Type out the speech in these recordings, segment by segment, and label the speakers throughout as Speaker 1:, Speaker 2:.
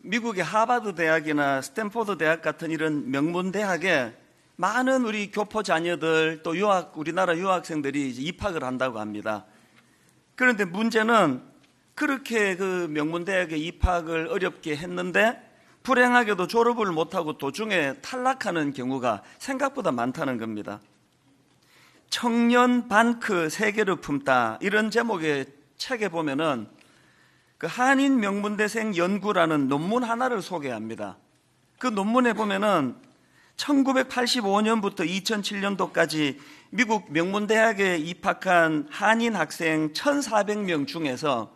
Speaker 1: 미국의 하버드 대학이나 스탠포드 대학 같은 이런 명문 대학에 많은 우리 교포 자녀들 또 우리나라 유학생들이 이제 입학을 한다고 합니다. 그런데 문제는 그렇게 그 명문 대학에 입학을 어렵게 했는데 불행하게도 졸업을 못하고 도중에 탈락하는 경우가 생각보다 많다는 겁니다. 청년 반크 세계를 품다, 이런 제목의 책에 보면은 그 한인 명문대생 연구라는 논문 하나를 소개합니다. 그 논문에 보면은 1985년부터 2007년도까지 미국 명문대학에 입학한 한인 학생 1,400명 중에서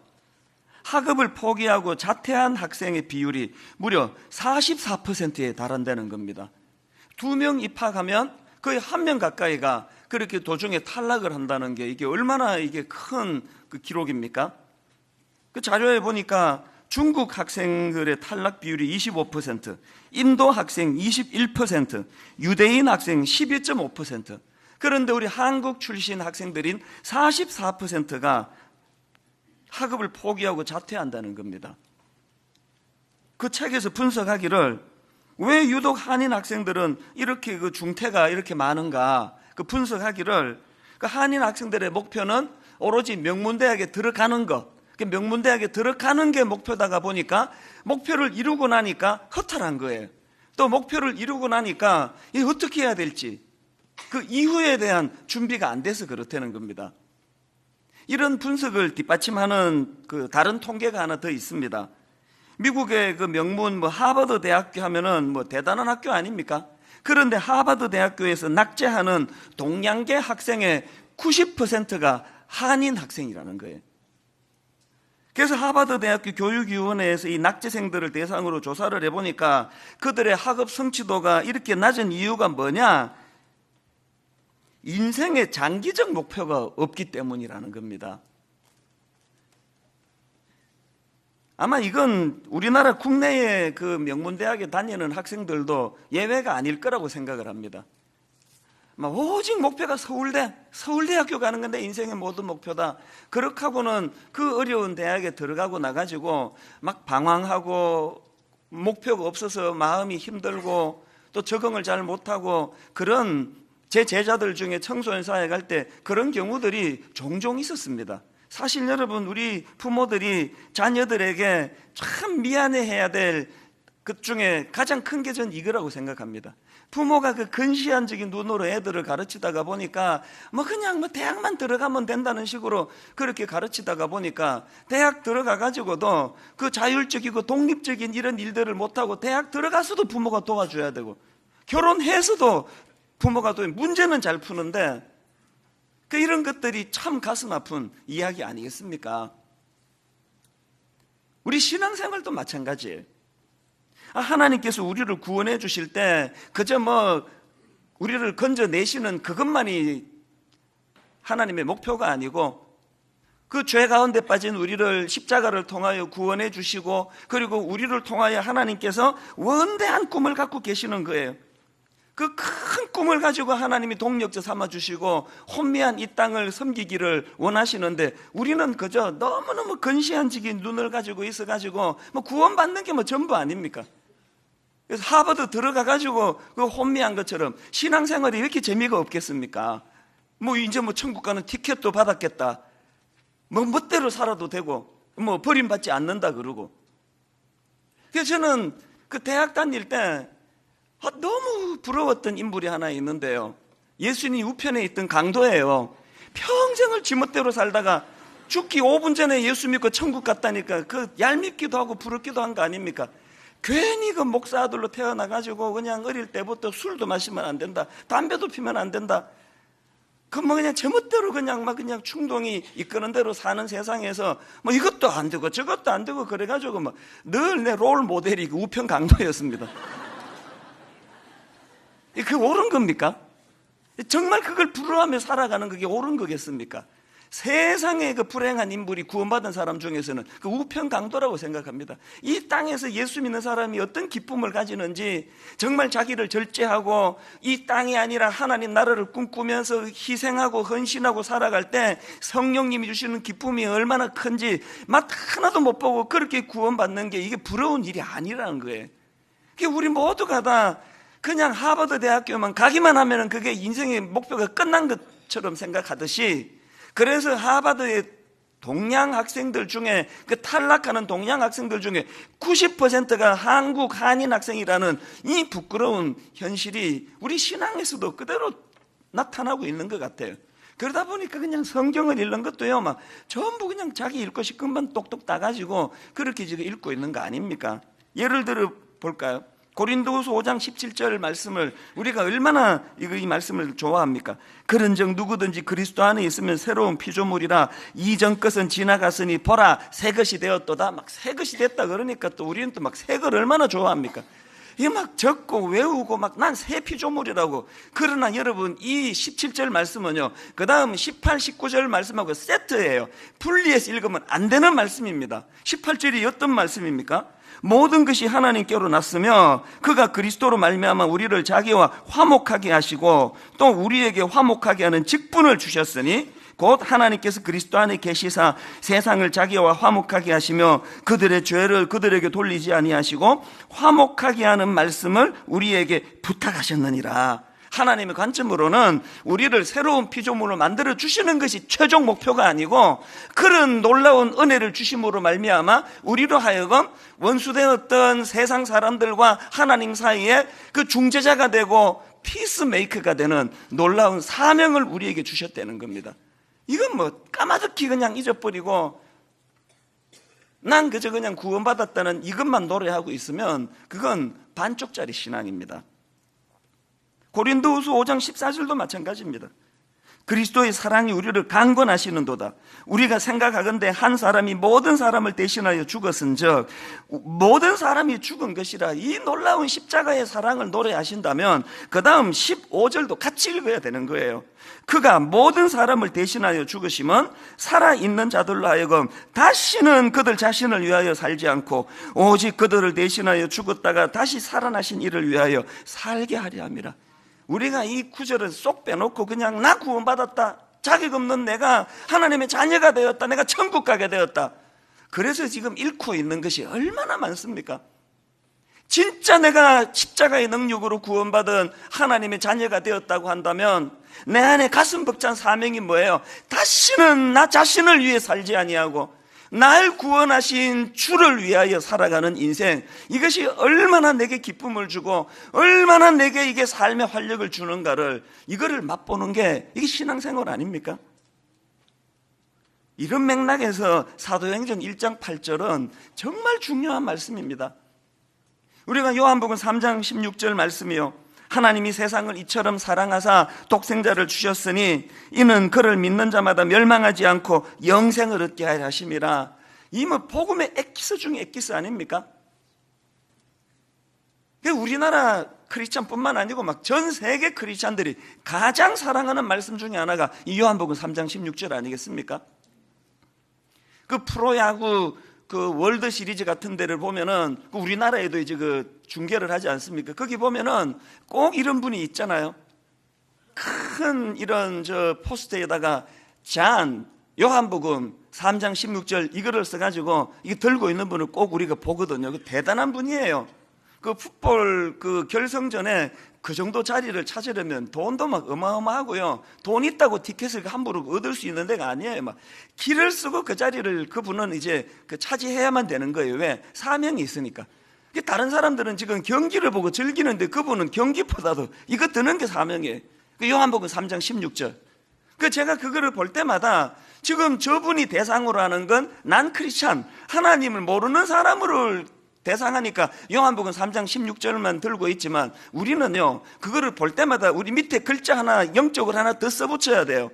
Speaker 1: 학업을 포기하고 자퇴한 학생의 비율이 무려 44%에 달한다는 겁니다. 2명 입학하면 거의 1명 가까이가 그렇게 도중에 탈락을 한다는 게 이게 얼마나 이게 큰 그 기록입니까? 그 자료에 보니까 중국 학생들의 탈락 비율이 25%, 인도 학생 21%, 유대인 학생 12.5%. 그런데 우리 한국 출신 학생들인 44%가 학업을 포기하고 자퇴한다는 겁니다. 그 책에서 분석하기를 왜 유독 한인 학생들은 이렇게 그 중퇴가 이렇게 많은가, 그 분석하기를 그 한인 학생들의 목표는 오로지 명문대학에 들어가는 것, 명문대학에 들어가는 게 목표다가 보니까 목표를 이루고 나니까 허탈한 거예요. 또 목표를 이루고 나니까 이게 어떻게 해야 될지 그 이후에 대한 준비가 안 돼서 그렇다는 겁니다. 이런 분석을 뒷받침하는 그 다른 통계가 하나 더 있습니다. 미국의 그 명문 하버드 대학교 하면은 대단한 학교 아닙니까? 그런데 하버드 대학교에서 낙제하는 동양계 학생의 90%가 한인 학생이라는 거예요. 그래서 하버드 대학교 교육위원회에서 이 낙제생들을 대상으로 조사를 해보니까 그들의 학업 성취도가 이렇게 낮은 이유가 뭐냐? 인생의 장기적 목표가 없기 때문이라는 겁니다. 아마 이건 우리나라 국내의 그 명문대학에 다니는 학생들도 예외가 아닐 거라고 생각을 합니다. 오직 목표가 서울대학교 가는 건데 인생의 모든 목표다. 그렇게 하고는 그 어려운 대학에 들어가고 나가지고 막 방황하고 목표가 없어서 마음이 힘들고 또 적응을 잘 못하고 그런 제 제자들 중에 청소년 사회 갈 때 그런 경우들이 종종 있었습니다. 사실 여러분, 우리 부모들이 자녀들에게 참 미안해해야 될 것 중에 가장 큰 게 전 이거라고 생각합니다. 부모가 그 근시안적인 눈으로 애들을 가르치다가 보니까 그냥 대학만 들어가면 된다는 식으로 그렇게 가르치다가 보니까 대학 들어가가지고도 그 자율적이고 독립적인 이런 일들을 못하고 대학 들어가서도 부모가 도와줘야 되고 결혼해서도 부모가 또 문제는 잘 푸는데 이런 것들이 참 가슴 아픈 이야기 아니겠습니까? 우리 신앙생활도 마찬가지예요. 하나님께서 우리를 구원해 주실 때 그저 우리를 건져내시는 그것만이 하나님의 목표가 아니고 그 죄 가운데 빠진 우리를 십자가를 통하여 구원해 주시고 그리고 우리를 통하여 하나님께서 원대한 꿈을 갖고 계시는 거예요. 그 큰 꿈을 가지고 하나님이 동력자 삼아주시고 혼미한 이 땅을 섬기기를 원하시는데 우리는 그저 너무너무 근시안적인 눈을 가지고 있어가지고 구원받는 게 전부 아닙니까? 그래서 하버드 들어가가지고 그 혼미한 것처럼 신앙생활이 왜 이렇게 재미가 없겠습니까? 이제 천국 가는 티켓도 받았겠다. 멋대로 살아도 되고 버림받지 않는다 그러고. 그래서 저는 그 대학 다닐 때 너무 부러웠던 인물이 하나 있는데요. 예수님 우편에 있던 강도예요. 평생을 지멋대로 살다가 죽기 5분 전에 예수 믿고 천국 갔다니까 그 얄밉기도 하고 부럽기도 한 거 아닙니까? 괜히 그 목사 아들로 태어나가지고 그냥 어릴 때부터 술도 마시면 안 된다, 담배도 피면 안 된다, 그냥 제멋대로 그냥 충동이 이끄는 대로 사는 세상에서 이것도 안 되고 저것도 안 되고 그래가지고 늘 내 롤 모델이 그 우편 강도였습니다. 그 옳은 겁니까? 정말 그걸 부러워하며 살아가는 그게 옳은 거겠습니까? 세상에 그 불행한 인물이 구원받은 사람 중에서는 그 우편 강도라고 생각합니다. 이 땅에서 예수 믿는 사람이 어떤 기쁨을 가지는지, 정말 자기를 절제하고 이 땅이 아니라 하나님 나라를 꿈꾸면서 희생하고 헌신하고 살아갈 때 성령님이 주시는 기쁨이 얼마나 큰지 맛 하나도 못 보고 그렇게 구원받는 게 이게 부러운 일이 아니라는 거예요. 우리 모두가 다 그냥 하버드 대학교만 가기만 하면 그게 인생의 목표가 끝난 것처럼 생각하듯이, 그래서 하버드의 동양 학생들 중에, 그 탈락하는 동양 학생들 중에 90%가 한국 한인 학생이라는 이 부끄러운 현실이 우리 신앙에서도 그대로 나타나고 있는 것 같아요. 그러다 보니까 그냥 성경을 읽는 것도요, 막 전부 그냥 자기 읽고 싶은 건 똑똑 따가지고 그렇게 지금 읽고 있는 거 아닙니까? 예를 들어 볼까요? 고린도후서 5장 17절 말씀을 우리가 얼마나 이 말씀을 좋아합니까? 그런즉 누구든지 그리스도 안에 있으면 새로운 피조물이라, 이전 것은 지나갔으니 보라 새 것이 되었도다. 막 새 것이 됐다 그러니까 또 우리는 또 막 새 걸 얼마나 좋아합니까? 이게 막 적고 외우고 막 난 새 피조물이라고. 그러나 여러분, 이 17절 말씀은요, 그 다음 18, 19절 말씀하고 세트예요. 분리해서 읽으면 안 되는 말씀입니다. 18절이 어떤 말씀입니까? 모든 것이 하나님께로 났으며 그가 그리스도로 말미암아 우리를 자기와 화목하게 하시고 또 우리에게 화목하게 하는 직분을 주셨으니 곧 하나님께서 그리스도 안에 계시사 세상을 자기와 화목하게 하시며 그들의 죄를 그들에게 돌리지 아니하시고 화목하게 하는 말씀을 우리에게 부탁하셨느니라. 하나님의 관점으로는 우리를 새로운 피조물로 만들어 주시는 것이 최종 목표가 아니고, 그런 놀라운 은혜를 주심으로 말미암아 우리로 하여금 원수되었던 세상 사람들과 하나님 사이에 그 중재자가 되고 피스메이커가 되는 놀라운 사명을 우리에게 주셨다는 겁니다. 이건 뭐 까마득히 그냥 잊어버리고 난 그저 그냥 구원받았다는 이것만 노래하고 있으면 그건 반쪽짜리 신앙입니다. 고린도후서 5장 14절도 마찬가지입니다. 그리스도의 사랑이 우리를 강권하시는도다. 우리가 생각하건대 한 사람이 모든 사람을 대신하여 죽었은즉, 모든 사람이 죽은 것이라 이 놀라운 십자가의 사랑을 노래하신다면 그 다음 15절도 같이 읽어야 되는 거예요. 그가 모든 사람을 대신하여 죽으시면 살아있는 자들로 하여금 다시는 그들 자신을 위하여 살지 않고 오직 그들을 대신하여 죽었다가 다시 살아나신 이를 위하여 살게 하려 함이라. 우리가 이 구절을 쏙 빼놓고 그냥 나 구원받았다, 자격 없는 내가 하나님의 자녀가 되었다, 내가 천국 가게 되었다, 그래서 지금 잃고 있는 것이 얼마나 많습니까? 진짜 내가 십자가의 능력으로 구원받은 하나님의 자녀가 되었다고 한다면 내 안에 가슴 벅찬 사명이 뭐예요? 다시는 나 자신을 위해 살지 아니하고 날 구원하신 주를 위하여 살아가는 인생, 이것이 얼마나 내게 기쁨을 주고 얼마나 내게 이게 삶의 활력을 주는가를, 이거를 맛보는 게 이게 신앙생활 아닙니까? 이런 맥락에서 사도행전 1장 8절은 정말 중요한 말씀입니다. 우리가 요한복음 3장 16절 말씀이요, 하나님이 세상을 이처럼 사랑하사 독생자를 주셨으니 이는 그를 믿는 자마다 멸망하지 않고 영생을 얻게 하려 하심이라. 이 뭐 복음의 엑기스 중에 엑기스 아닙니까? 우리나라 크리스찬뿐만 아니고 막 전 세계 크리스찬들이 가장 사랑하는 말씀 중에 하나가 이 요한복음 3장 16절 아니겠습니까? 그 프로야구 그 월드 시리즈 같은 데를 보면은 그 우리나라에도 이제 그 중계를 하지 않습니까? 거기 보면은 꼭 이런 분이 있잖아요. 큰 이런 저 포스터에다가 잔 요한복음 3장 16절 이거를 써가지고 이게 들고 있는 분을 꼭 우리가 보거든요. 그 대단한 분이에요. 그 풋볼 그 결승전에 그 정도 자리를 찾으려면 돈도 막 어마어마하고요. 돈 있다고 티켓을 함부로 얻을 수 있는 데가 아니에요. 막 길을 쓰고 그 자리를 그분은 이제 그 차지해야만 되는 거예요. 왜? 사명이 있으니까. 다른 사람들은 지금 경기를 보고 즐기는데 그분은 경기보다도 이거 드는 게 사명이에요. 그 요한복음 3장 16절. 그 제가 그거를 볼 때마다 지금 저분이 대상으로 하는 건 난 크리스찬, 하나님을 모르는 사람으로 대상하니까 요한복음 3장 16절만 들고 있지만 우리는요, 그거를 볼 때마다 우리 밑에 글자 하나, 영적으로 하나 더 써붙여야 돼요.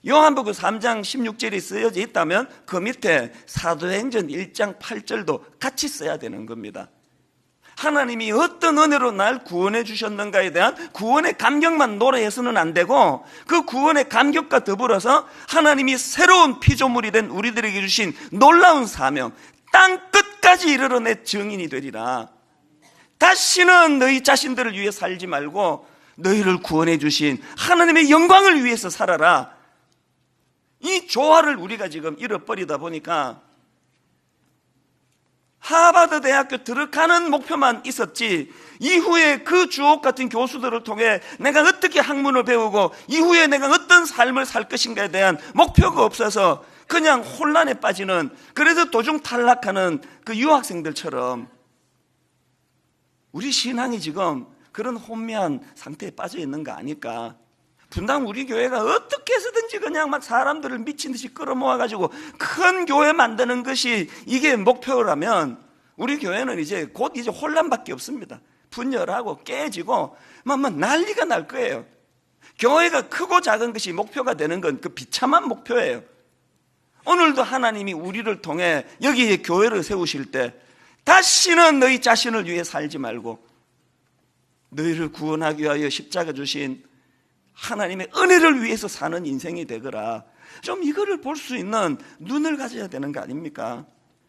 Speaker 1: 요한복음 3장 16절이 쓰여져 있다면 그 밑에 사도행전 1장 8절도 같이 써야 되는 겁니다. 하나님이 어떤 은혜로 날 구원해 주셨는가에 대한 구원의 감격만 노래해서는 안 되고, 그 구원의 감격과 더불어서 하나님이 새로운 피조물이 된 우리들에게 주신 놀라운 사명, 땅 끝까지 이르러 내 증인이 되리라. 다시는 너희 자신들을 위해 살지 말고 너희를 구원해 주신 하나님의 영광을 위해서 살아라. 이 조화를 우리가 지금 잃어버리다 보니까 하버드 대학교 들어가는 목표만 있었지, 이후에 그 주옥 같은 교수들을 통해 내가 어떻게 학문을 배우고 이후에 내가 어떤 삶을 살 것인가에 대한 목표가 없어서 그냥 혼란에 빠지는, 그래서 도중 탈락하는 그 유학생들처럼 우리 신앙이 지금 그런 혼미한 상태에 빠져 있는 거 아닐까. 분당 우리 교회가 어떻게 해서든지 그냥 막 사람들을 미친 듯이 끌어모아가지고 큰 교회 만드는 것이 이게 목표라면 우리 교회는 이제 곧 이제 혼란밖에 없습니다. 분열하고 깨지고 막 난리가 날 거예요. 교회가 크고 작은 것이 목표가 되는 건 그 비참한 목표예요. 오늘도 하나님이 우리를 통해 여기에 교회를 세우실 때 다시는 너희 자신을 위해 살지 말고 너희를 구원하기 위하여 십자가 주신 하나님의 은혜를 위해서 사는 인생이 되거라. 좀 이거를 볼 수 있는 눈을 가져야 되는 거 아닙니까?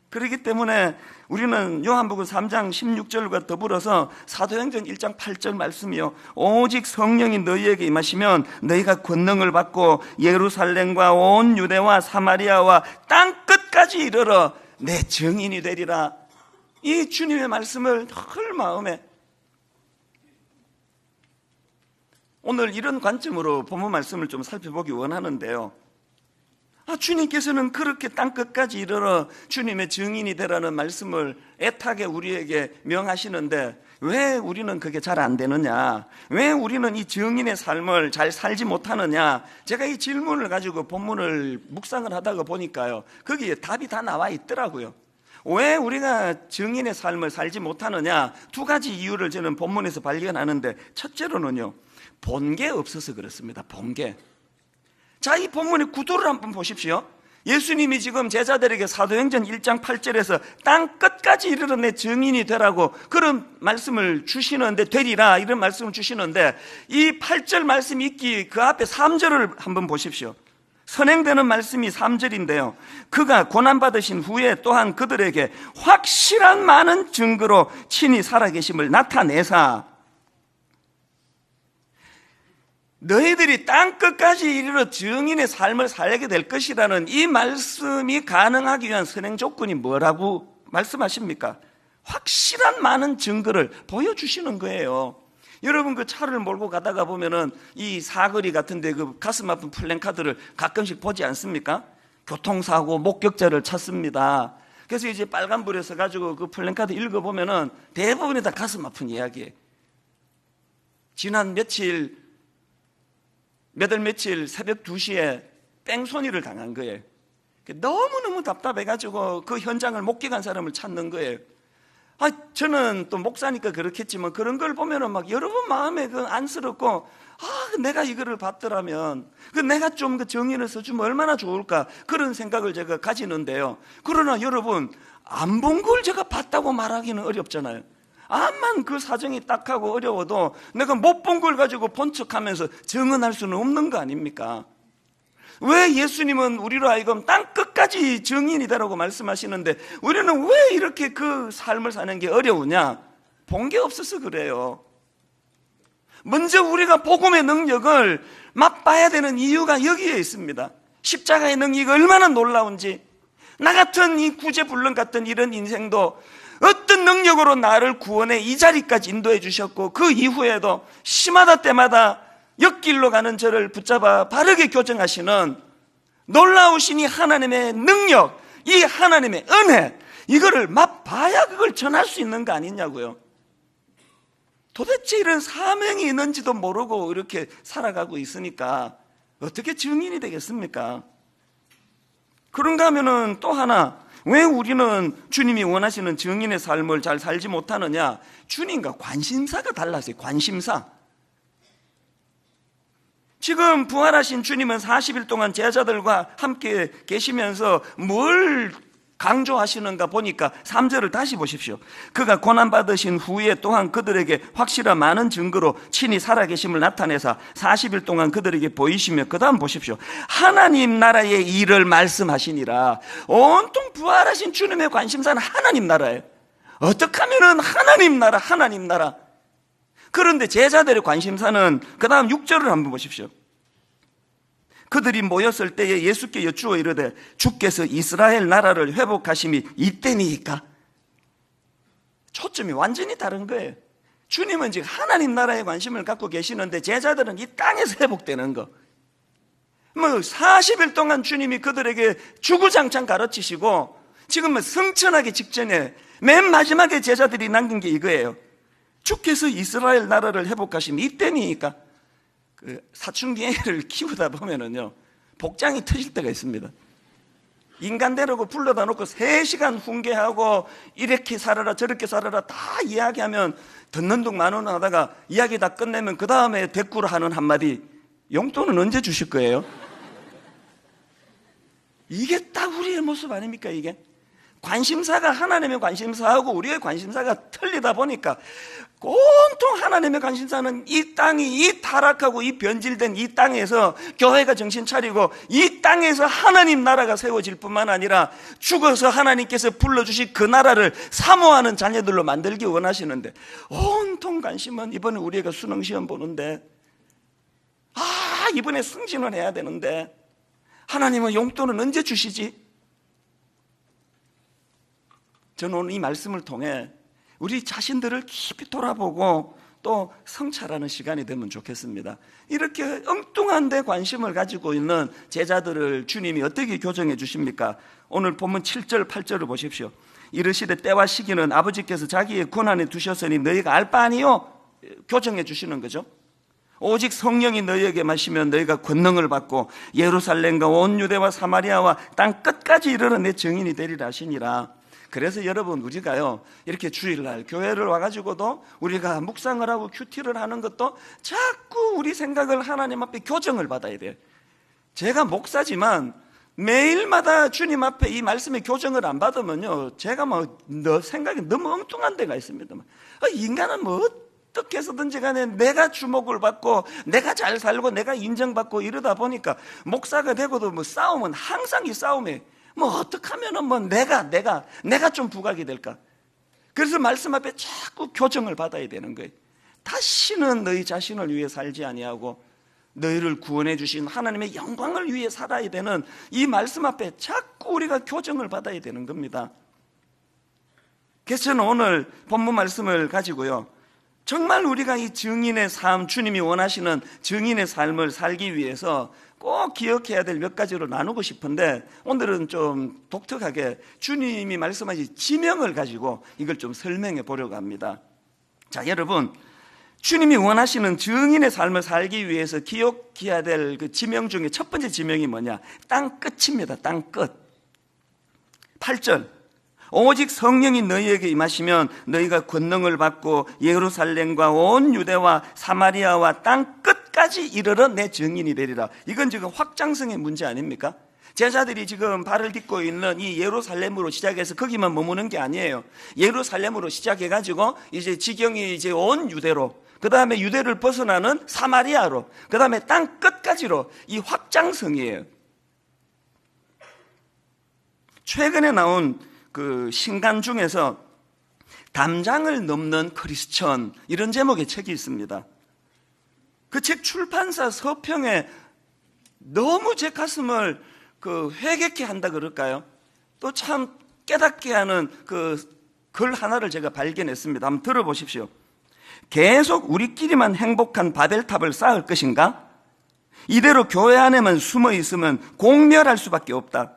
Speaker 1: 그렇기 때문에 우리는 요한복음 3장 16절과 더불어서 사도행전 1장 8절 말씀이요, 오직 성령이 너희에게 임하시면 너희가 권능을 받고 예루살렘과 온 유대와 사마리아와 땅 끝까지 이르러 내 증인이 되리라. 이 주님의 말씀을 늘 마음에, 오늘 이런 관점으로 본문 말씀을 좀 살펴보기 원하는데요, 주님께서는 그렇게 땅끝까지 이르러 주님의 증인이 되라는 말씀을 애타게 우리에게 명하시는데 왜 우리는 그게 잘 안 되느냐, 왜 우리는 이 증인의 삶을 잘 살지 못하느냐. 제가 이 질문을 가지고 본문을 묵상을 하다가 보니까요, 거기에 답이 다 나와 있더라고요. 왜 우리가 증인의 삶을 살지 못하느냐, 두 가지 이유를 저는 본문에서 발견하는데, 첫째로는요, 본게 없어서 그렇습니다. 본게. 자, 이 본문의 구도를 한번 보십시오. 예수님이 지금 제자들에게 사도행전 1장 8절에서 땅 끝까지 이르러 내 증인이 되라고 그런 말씀을 주시는데, 되리라 이런 말씀을 주시는데, 이 8절 말씀이 있기 그 앞에 3절을 한번 보십시오. 선행되는 말씀이 3절인데요, 그가 고난받으신 후에 또한 그들에게 확실한 많은 증거로 친히 살아계심을 나타내사 너희들이 땅끝까지 이르러 증인의 삶을 살게 될 것이라는 이 말씀이 가능하기 위한 선행 조건이 뭐라고 말씀하십니까? 확실한 많은 증거를 보여주시는 거예요. 여러분, 그 차를 몰고 가다가 보면은 이 사거리 같은데 그 가슴 아픈 플랜카드를 가끔씩 보지 않습니까? 교통사고 목격자를 찾습니다. 그래서 이제 빨간불에 서가지고 그 플랜카드 읽어보면은 대부분이 다 가슴 아픈 이야기예요. 지난 몇 월 며칠 새벽 2시에 뺑소니를 당한 거예요. 너무너무 답답해가지고 그 현장을 목격한 사람을 찾는 거예요. 저는 또 목사니까 그렇겠지만 그런 걸 보면은 막 여러분 마음에 그 안쓰럽고, 내가 이거를 봤더라면 내가 좀 그 정의를 써주면 얼마나 좋을까, 그런 생각을 제가 가지는데요. 그러나 여러분, 안 본 걸 제가 봤다고 말하기는 어렵잖아요. 암만 그 사정이 딱하고 어려워도 내가 못 본 걸 가지고 본 척하면서 증언할 수는 없는 거 아닙니까? 왜 예수님은 우리로 하여금 땅 끝까지 증인이 되라고 말씀하시는데 우리는 왜 이렇게 그 삶을 사는 게 어려우냐? 본 게 없어서 그래요. 먼저 우리가 복음의 능력을 맛봐야 되는 이유가 여기에 있습니다. 십자가의 능력이 얼마나 놀라운지, 나 같은 이 구제불능 같은 이런 인생도 어떤 능력으로 나를 구원해 이 자리까지 인도해 주셨고, 그 이후에도 시마다 때마다 옆길로 가는 저를 붙잡아 바르게 교정하시는 놀라우신 이 하나님의 능력, 이 하나님의 은혜, 이거를 맛봐야 그걸 전할 수 있는 거 아니냐고요. 도대체 이런 사명이 있는지도 모르고 이렇게 살아가고 있으니까 어떻게 증인이 되겠습니까? 그런가 하면은 또 하나, 왜 우리는 주님이 원하시는 증인의 삶을 잘 살지 못하느냐? 주님과 관심사가 달라서요. 관심사. 지금 부활하신 주님은 40일 동안 제자들과 함께 계시면서 뭘 강조하시는가 보니까 3절을 다시 보십시오. 그가 고난받으신 후에 또한 그들에게 확실한 많은 증거로 친히 살아계심을 나타내사 40일 동안 그들에게 보이시며, 그 다음 보십시오. 하나님 나라의 일을 말씀하시니라. 온통 부활하신 주님의 관심사는 하나님 나라예요. 어떻게 하면은 하나님 나라. 그런데 제자들의 관심사는 그 다음 6절을 한번 보십시오. 그들이 모였을 때에 예수께 여쭈어 이르되 주께서 이스라엘 나라를 회복하심이 이때니까. 초점이 완전히 다른 거예요. 주님은 지금 하나님 나라에 관심을 갖고 계시는데 제자들은 이 땅에서 회복되는 거. 40일 동안 주님이 그들에게 주구장창 가르치시고 지금은 성천하기 직전에 맨 마지막에 제자들이 남긴 게 이거예요. 주께서 이스라엘 나라를 회복하심이 이때니까. 사춘기 애를 키우다 보면은요, 복장이 터질 때가 있습니다. 인간대로고 불러다 놓고 3시간 훈계하고 이렇게 살아라 저렇게 살아라 다 이야기하면 듣는 둥 마는 둥 하다가 이야기 다 끝내면 그 다음에 대꾸로 하는 한마디, 용돈은 언제 주실 거예요? 이게 딱 우리의 모습 아닙니까? 이게 관심사가 하나님의 관심사하고 우리의 관심사가 틀리다 보니까 온통 하나님의 관심사는 이 땅이, 이 타락하고 이 변질된 이 땅에서 교회가 정신 차리고 이 땅에서 하나님 나라가 세워질 뿐만 아니라 죽어서 하나님께서 불러주신 그 나라를 사모하는 자녀들로 만들기 원하시는데, 온통 관심은 이번에 우리가 수능시험 보는데, 이번에 승진을 해야 되는데 하나님은 용돈은 언제 주시지? 저는 오늘 이 말씀을 통해 우리 자신들을 깊이 돌아보고 또 성찰하는 시간이 되면 좋겠습니다. 이렇게 엉뚱한 데 관심을 가지고 있는 제자들을 주님이 어떻게 교정해 주십니까? 오늘 본문 7절 8절을 보십시오. 이르시되 때와 시기는 아버지께서 자기의 권한에 두셨으니 너희가 알 바 아니요. 교정해 주시는 거죠. 오직 성령이 너희에게 마시면 너희가 권능을 받고 예루살렘과 온 유대와 사마리아와 땅 끝까지 이르러 내 증인이 되리라 하시니라. 그래서 여러분, 우리가요 이렇게 주일날 교회를 와가지고도 우리가 묵상을 하고 큐티를 하는 것도 자꾸 우리 생각을 하나님 앞에 교정을 받아야 돼요. 제가 목사지만 매일마다 주님 앞에 이 말씀의 교정을 안 받으면요, 제가 생각이 너무 엉뚱한 데가 있습니다. 인간은 어떻게 해서든지 간에 내가 주목을 받고 내가 잘 살고 내가 인정받고 이러다 보니까 목사가 되고도 싸움은 항상 이 싸움에 어떻게 하면은 내가 좀 부각이 될까? 그래서 말씀 앞에 자꾸 교정을 받아야 되는 거예요. 다시는 너희 자신을 위해 살지 아니하고 너희를 구원해 주신 하나님의 영광을 위해 살아야 되는 이 말씀 앞에 자꾸 우리가 교정을 받아야 되는 겁니다. 그래서 저는 오늘 본문 말씀을 가지고요, 정말 우리가 이 증인의 삶, 주님이 원하시는 증인의 삶을 살기 위해서 꼭 기억해야 될 몇 가지로 나누고 싶은데, 오늘은 좀 독특하게 주님이 말씀하신 지명을 가지고 이걸 좀 설명해 보려고 합니다. 자, 여러분, 주님이 원하시는 증인의 삶을 살기 위해서 기억해야 될 그 지명 중에 첫 번째 지명이 뭐냐? 땅 끝입니다. 땅 끝. 8절. 오직 성령이 너희에게 임하시면 너희가 권능을 받고 예루살렘과 온 유대와 사마리아와 땅 끝까지 이르러 내 증인이 되리라. 이건 지금 확장성의 문제 아닙니까? 제자들이 지금 발을 딛고 있는 이 예루살렘으로 시작해서 거기만 머무는 게 아니에요. 예루살렘으로 시작해가지고 이제 지경이 이제 온 유대로, 그 다음에 유대를 벗어나는 사마리아로, 그 다음에 땅 끝까지로, 이 확장성이에요. 최근에 나온 그 신간 중에서 담장을 넘는 크리스천, 이런 제목의 책이 있습니다. 그 책 출판사 서평에 너무 제 가슴을 회개케 한다 그럴까요? 또 참 깨닫게 하는 그 글 하나를 제가 발견했습니다. 한번 들어보십시오. 계속 우리끼리만 행복한 바벨탑을 쌓을 것인가? 이대로 교회 안에만 숨어 있으면 공멸할 수밖에 없다.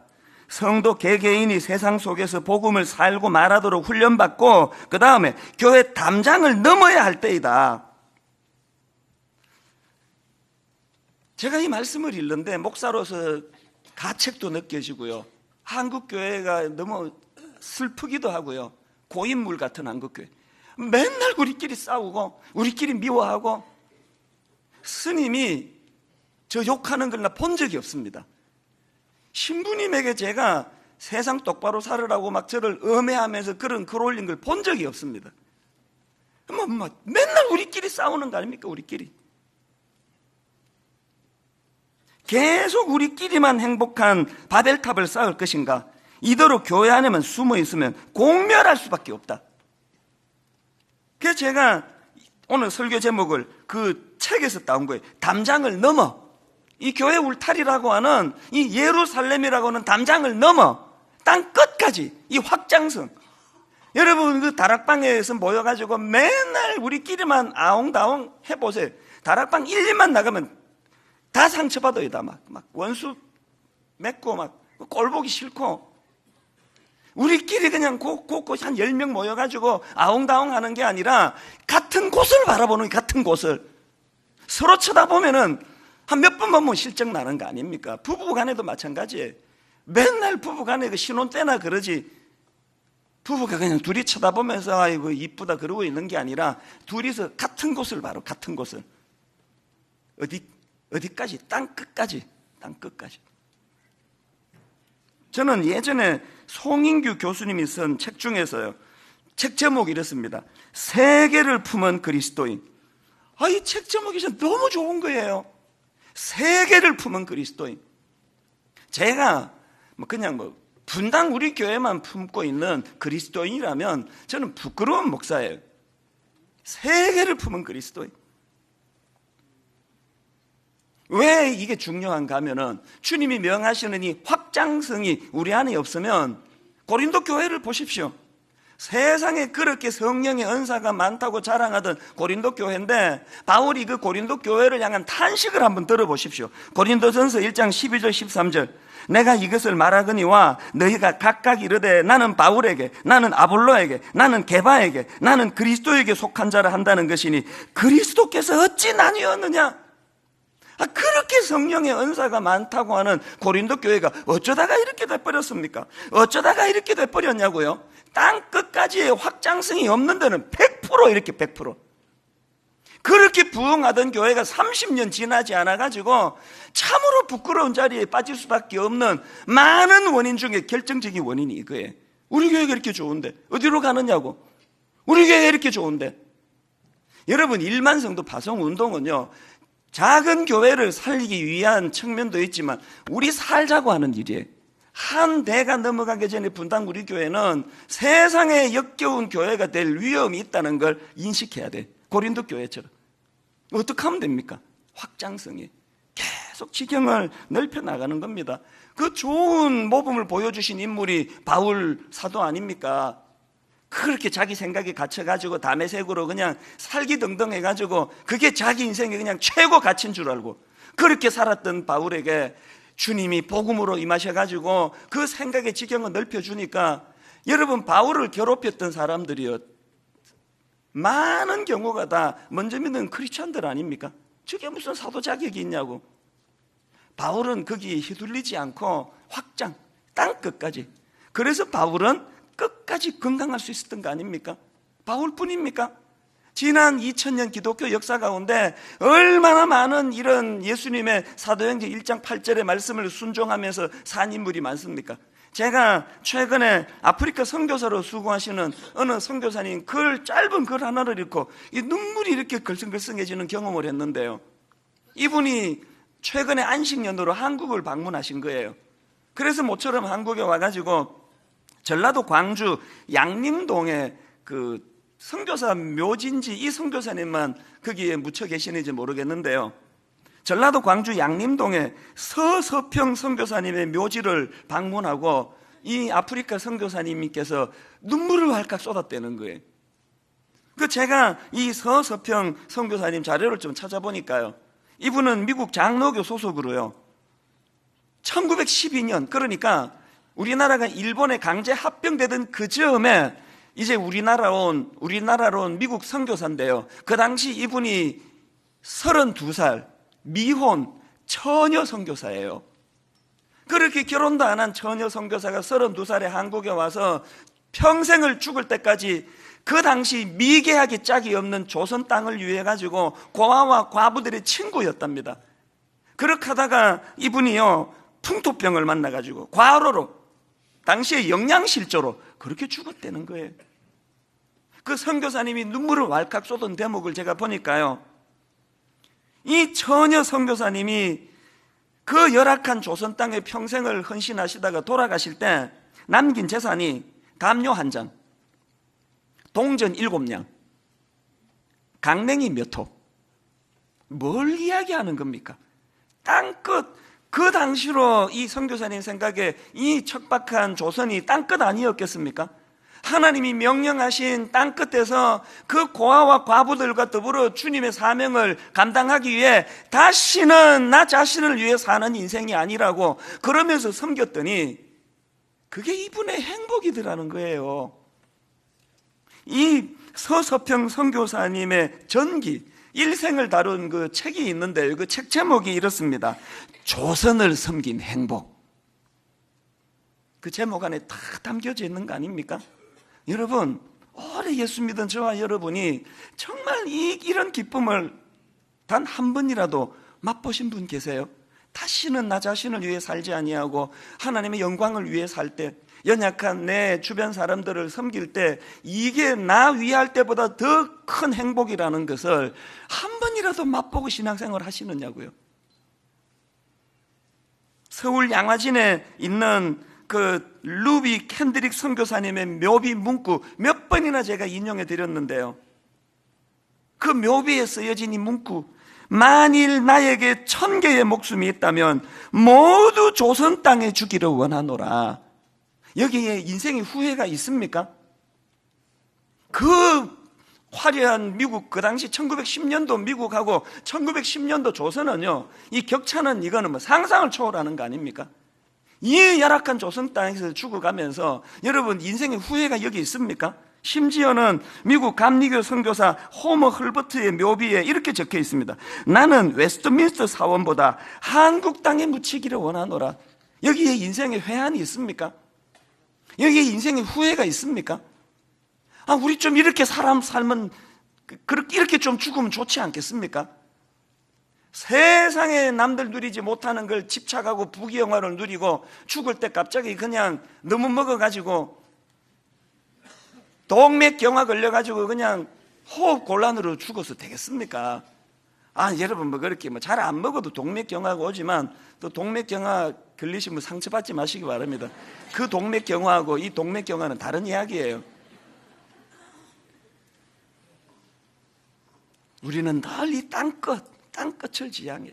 Speaker 1: 성도 개개인이 세상 속에서 복음을 살고 말하도록 훈련받고 그 다음에 교회 담장을 넘어야 할 때이다. 제가 이 말씀을 읽는데 목사로서 가책도 느껴지고요, 한국교회가 너무 슬프기도 하고요, 고인물 같은 한국교회, 맨날 우리끼리 싸우고 우리끼리 미워하고, 스님이 저 욕하는 걸 나 본 적이 없습니다. 신부님에게 제가 세상 똑바로 살으라고 막 저를 엄해하면서 그런 글 올린 걸 본 적이 없습니다. 맨날 우리끼리 싸우는 거 아닙니까? 우리끼리. 계속 우리끼리만 행복한 바벨탑을 쌓을 것인가? 이대로 교회 안에만 숨어 있으면 공멸할 수밖에 없다. 그래서 제가 오늘 설교 제목을 그 책에서 따온 거예요. 담장을 넘어. 이 교회 울타리라고 하는 이 예루살렘이라고 하는 담장을 넘어 땅 끝까지 이 확장성. 여러분 그 다락방에서 모여가지고 맨날 우리끼리만 아웅다웅 해보세요. 다락방 1, 2만 나가면 다 상처받아요. 다 막 원수 맺고 막 꼴보기 싫고. 우리끼리 그냥 곳곳 한 10명 모여가지고 아웅다웅 하는 게 아니라 같은 곳을 바라보는 거예요. 같은 곳을. 서로 쳐다보면은 한 몇 번 보면 실적 나는 거 아닙니까? 부부 간에도 마찬가지예요. 맨날 부부 간에 그 신혼 때나 그러지. 부부가 그냥 둘이 쳐다보면서 아이고 이쁘다 그러고 있는 게 아니라 둘이서 같은 곳을 바로 같은 곳을. 어디까지? 땅 끝까지. 땅 끝까지. 저는 예전에 송인규 교수님이 쓴 책 중에서요. 책 제목이 이렇습니다. 세계를 품은 그리스도인. 이 책 제목이 너무 좋은 거예요. 세계를 품은 그리스도인. 제가 그냥 분당 우리 교회만 품고 있는 그리스도인이라면 저는 부끄러운 목사예요. 세계를 품은 그리스도인. 왜 이게 중요한가 하면은 주님이 명하시는 이 확장성이 우리 안에 없으면 고린도 교회를 보십시오. 세상에 그렇게 성령의 은사가 많다고 자랑하던 고린도 교회인데 바울이 그 고린도 교회를 향한 탄식을 한번 들어보십시오. 고린도전서 1장 12절 13절. 내가 이것을 말하거니와 너희가 각각 이르되 나는 바울에게, 나는 아볼로에게, 나는 게바에게, 나는 그리스도에게 속한 자라 한다는 것이니 그리스도께서 어찌 나뉘었느냐? 그렇게 성령의 은사가 많다고 하는 고린도 교회가 어쩌다가 이렇게 돼버렸습니까? 어쩌다가 이렇게 돼버렸냐고요? 땅 끝까지의 확장성이 없는 데는 100% 이렇게 100%. 그렇게 부흥하던 교회가 30년 지나지 않아가지고 참으로 부끄러운 자리에 빠질 수밖에 없는 많은 원인 중에 결정적인 원인이 이거예요. 우리 교회가 이렇게 좋은데 어디로 가느냐고. 우리 교회가 이렇게 좋은데. 여러분 일만성도 파송운동은요 작은 교회를 살리기 위한 측면도 있지만 우리 살자고 하는 일이에요. 한 대가 넘어가기 전에 분당 우리 교회는 세상에 역겨운 교회가 될 위험이 있다는 걸 인식해야 돼. 고린도 교회처럼. 어떻게 하면 됩니까? 확장성이 계속 지경을 넓혀 나가는 겁니다. 그 좋은 모범을 보여주신 인물이 바울 사도 아닙니까? 그렇게 자기 생각에 갇혀가지고 담에색으로 그냥 살기등등 해가지고 그게 자기 인생의 그냥 최고 가치인 줄 알고 그렇게 살았던 바울에게 주님이 복음으로 임하셔가지고 그 생각의 지경을 넓혀주니까 여러분 바울을 괴롭혔던 사람들이요 많은 경우가 다 먼저 믿는 크리스천들 아닙니까? 저게 무슨 사도 자격이 있냐고. 바울은 거기에 휘둘리지 않고 확장 땅 끝까지. 그래서 바울은 끝까지 건강할 수 있었던 거 아닙니까? 바울뿐입니까? 지난 2000년 기독교 역사 가운데 얼마나 많은 이런 예수님의 사도행전 1장 8절의 말씀을 순종하면서 산 인물이 많습니까? 제가 최근에 아프리카 선교사로 수고하시는 어느 선교사님 짧은 글 하나를 읽고 이 눈물이 이렇게 걸성걸성해지는 경험을 했는데요. 이분이 최근에 안식년으로 한국을 방문하신 거예요. 그래서 모처럼 한국에 와가지고 전라도 광주 양림동에 그 선교사 묘진지 이 선교사님만 거기에 묻혀 계시는지 모르겠는데요. 전라도 광주 양림동에 서서평 선교사님의 묘지를 방문하고 이 아프리카 선교사님께서 눈물을 활칵 쏟았다는 거예요. 제가 이 서서평 선교사님 자료를 좀 찾아보니까요. 이분은 미국 장로교 소속으로요. 1912년 그러니까 우리나라가 일본에 강제 합병되던 그 즈음에 이제 우리나라로 온 미국 선교사인데요. 그 당시 이분이 32살 미혼 처녀 선교사예요. 그렇게 결혼도 안 한 처녀 선교사가 32살에 한국에 와서 평생을 죽을 때까지 그 당시 미개하기 짝이 없는 조선 땅을 위해 가지고 고아와 과부들의 친구였답니다. 그렇게 하다가 이분이요 풍토병을 만나가지고 과로로 당시에 영양실조로 그렇게 죽었다는 거예요. 그 선교사님이 눈물을 왈칵 쏟은 대목을 제가 보니까요, 이 처녀 선교사님이 그 열악한 조선 땅에 평생을 헌신하시다가 돌아가실 때 남긴 재산이 담요 1장, 동전 7냥, 강냉이 몇 호. 뭘 이야기하는 겁니까? 땅끝. 그 당시로 이 선교사님 생각에 이 척박한 조선이 땅끝 아니었겠습니까? 하나님이 명령하신 땅끝에서 그 고아와 과부들과 더불어 주님의 사명을 감당하기 위해 다시는 나 자신을 위해 사는 인생이 아니라고 그러면서 섬겼더니 그게 이분의 행복이더라는 거예요. 이 서서평 선교사님의 전기, 일생을 다룬 그 책이 있는데 그 책 제목이 이렇습니다. 조선을 섬긴 행복. 그 제목 안에 다 담겨져 있는 거 아닙니까? 여러분, 오래 예수 믿은 저와 여러분이 정말 이런 기쁨을 단 한 번이라도 맛보신 분 계세요? 다시는 나 자신을 위해 살지 아니하고 하나님의 영광을 위해 살 때, 연약한 내 주변 사람들을 섬길 때 이게 나 위할 때보다 더 큰 행복이라는 것을 한 번이라도 맛보고 신앙생활 하시느냐고요. 서울 양화진에 있는 그 루비 캔드릭 선교사님의 묘비 문구 몇 번이나 제가 인용해 드렸는데요, 그 묘비에 쓰여진 이 문구, 만일 나에게 1000개의 목숨이 있다면 모두 조선 땅에 주기를 원하노라. 여기에 인생의 후회가 있습니까? 그 화려한 미국, 그 당시 1910년도 미국하고 1910년도 조선은요, 이 격차는 이거는 뭐 상상을 초월하는 거 아닙니까? 이 열악한 조선 땅에서 죽어가면서 여러분 인생의 후회가 여기 있습니까? 심지어는 미국 감리교 선교사 호머 헐버트의 묘비에 이렇게 적혀 있습니다. 나는 웨스트민스터 사원보다 한국 땅에 묻히기를 원하노라. 여기에 인생의 회한이 있습니까? 여기에 인생의 후회가 있습니까? 우리 좀 이렇게 사람 살면, 이렇게 좀 죽으면 좋지 않겠습니까? 세상에 남들 누리지 못하는 걸 집착하고 부귀영화를 누리고 죽을 때 갑자기 그냥 너무 먹어가지고 동맥경화 걸려가지고 그냥 호흡곤란으로 죽어서 되겠습니까? 여러분 뭐 그렇게 잘 안 먹어도 동맥경화가 오지만 또 동맥경화 걸리시면 상처받지 마시기 바랍니다. 그 동맥경화하고 이 동맥경화는 다른 이야기예요. 우리는 늘 이 땅끝을 지향해.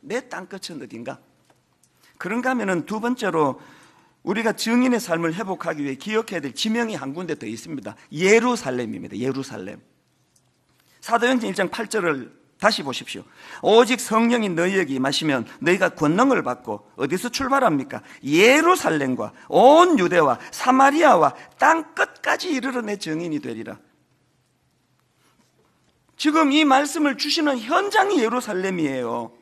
Speaker 1: 내 땅끝은 어딘가? 그런가 하면은 두 번째로 우리가 증인의 삶을 회복하기 위해 기억해야 될 지명이 한 군데 더 있습니다. 예루살렘입니다. 예루살렘. 사도행전 1장 8절을 다시 보십시오. 오직 성령이 너희에게 임하시면 너희가 권능을 받고 어디서 출발합니까? 예루살렘과 온 유대와 사마리아와 땅끝까지 이르러 내 증인이 되리라. 지금 이 말씀을 주시는 현장이 예루살렘이에요.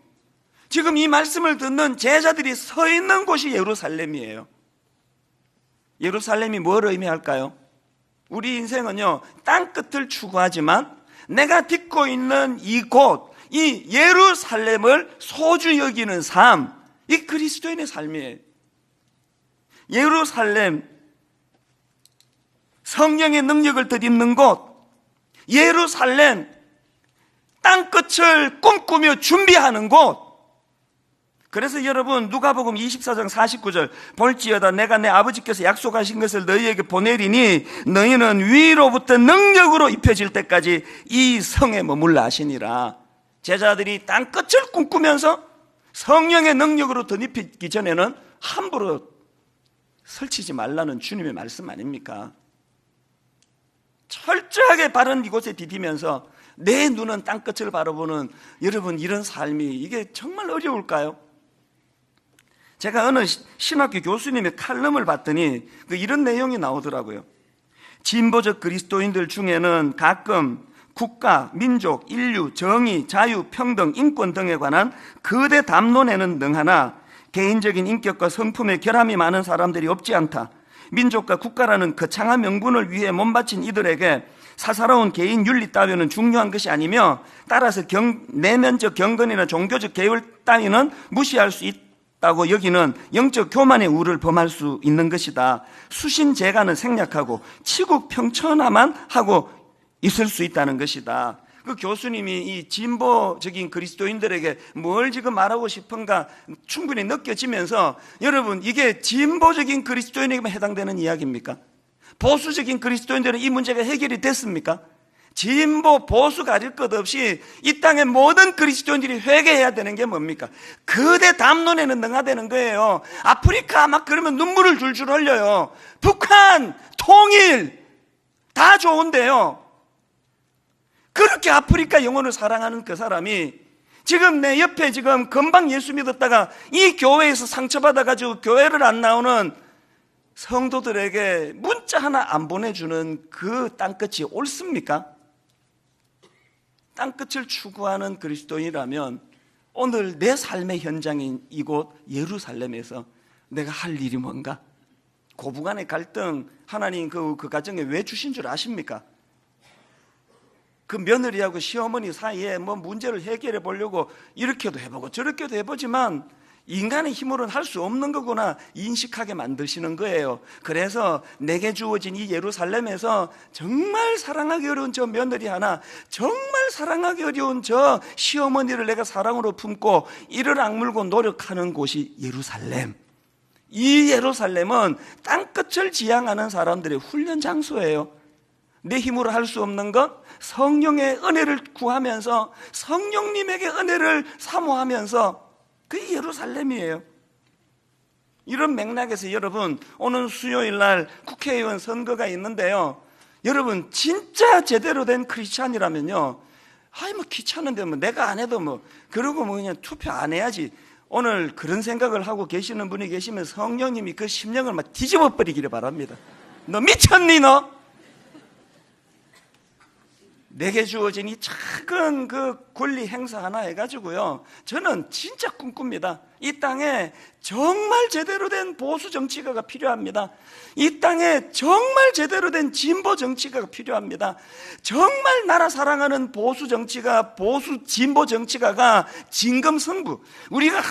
Speaker 1: 지금 이 말씀을 듣는 제자들이 서 있는 곳이 예루살렘이에요. 예루살렘이 뭘 의미할까요? 우리 인생은요, 땅끝을 추구하지만 내가 딛고 있는 이곳, 이 예루살렘을 소중히 여기는 삶, 이 그리스도인의 삶이에요. 예루살렘, 성령의 능력을 덧입는 곳, 예루살렘, 땅끝을 꿈꾸며 준비하는 곳. 그래서 여러분 누가복음 24장 49절 볼지어다 내가 내 아버지께서 약속하신 것을 너희에게 보내리니 너희는 위로부터 능력으로 입혀질 때까지 이 성에 머물라 하시니라. 제자들이 땅끝을 꿈꾸면서 성령의 능력으로 덧입히기 전에는 함부로 설치지 말라는 주님의 말씀 아닙니까? 철저하게 바른 이곳에 디디면서 내 눈은 땅끝을 바라보는 여러분, 이런 삶이 이게 정말 어려울까요? 제가 어느 신학교 교수님의 칼럼을 봤더니 이런 내용이 나오더라고요. 진보적 그리스도인들 중에는 가끔 국가, 민족, 인류, 정의, 자유, 평등, 인권 등에 관한 거대 담론에는 능하나 개인적인 인격과 성품의 결함이 많은 사람들이 없지 않다. 민족과 국가라는 거창한 명분을 위해 몸바친 이들에게 사사로운 개인 윤리 따위는 중요한 것이 아니며 따라서 내면적 경건이나 종교적 계율 따위는 무시할 수 다고 여기는 영적 교만의 우를 범할 수 있는 것이다. 수신제가는 생략하고 치국 평천화만 하고 있을 수 있다는 것이다. 그 교수님이 이 진보적인 그리스도인들에게 뭘 지금 말하고 싶은가 충분히 느껴지면서, 여러분, 이게 진보적인 그리스도인에게만 해당되는 이야기입니까? 보수적인 그리스도인들은 이 문제가 해결이 됐습니까? 진보, 보수 가릴 것 없이 이 땅의 모든 그리스도인들이 회개해야 되는 게 뭡니까? 거대 담론에는 능하다는 거예요. 아프리카 막 그러면 눈물을 줄줄 흘려요. 북한, 통일 다 좋은데요, 그렇게 아프리카 영혼을 사랑하는 그 사람이 지금 내 옆에 지금 금방 예수 믿었다가 이 교회에서 상처받아가지고 교회를 안 나오는 성도들에게 문자 하나 안 보내주는 그 땅끝이 옳습니까? 땅끝을 추구하는 그리스도인이라면 오늘 내 삶의 현장인 이곳 예루살렘에서 내가 할 일이 뭔가? 고부간의 갈등 하나님 그 가정에 왜 주신 줄 아십니까? 그 며느리하고 시어머니 사이에 뭐 문제를 해결해 보려고 이렇게도 해보고 저렇게도 해보지만 인간의 힘으로는 할 수 없는 거구나 인식하게 만드시는 거예요. 그래서 내게 주어진 이 예루살렘에서 정말 사랑하기 어려운 저 며느리 하나, 정말 사랑하기 어려운 저 시어머니를 내가 사랑으로 품고 이를 악물고 노력하는 곳이 예루살렘. 이 예루살렘은 땅끝을 지향하는 사람들의 훈련 장소예요. 내 힘으로 할 수 없는 것, 성령의 은혜를 구하면서 성령님에게 은혜를 사모하면서 그게 예루살렘이에요. 이런 맥락에서 여러분, 오늘 수요일 날 국회의원 선거가 있는데요, 여러분 진짜 제대로 된 크리스찬이라면요, 아이 뭐 귀찮은데 뭐 내가 안 해도 뭐 그러고 뭐 그냥 투표 안 해야지, 오늘 그런 생각을 하고 계시는 분이 계시면 성령님이 그 심령을 막 뒤집어 버리기를 바랍니다. 너 미쳤니 너? 내게 주어진 이 작은 그 권리 행사 하나 해가지고요, 저는 진짜 꿈꿉니다. 이 땅에 정말 제대로 된 보수 정치가가 필요합니다. 이 땅에 정말 제대로 된 진보 정치가가 필요합니다. 정말 나라 사랑하는 보수 정치가, 보수 진보 정치가가 진검승부, 우리가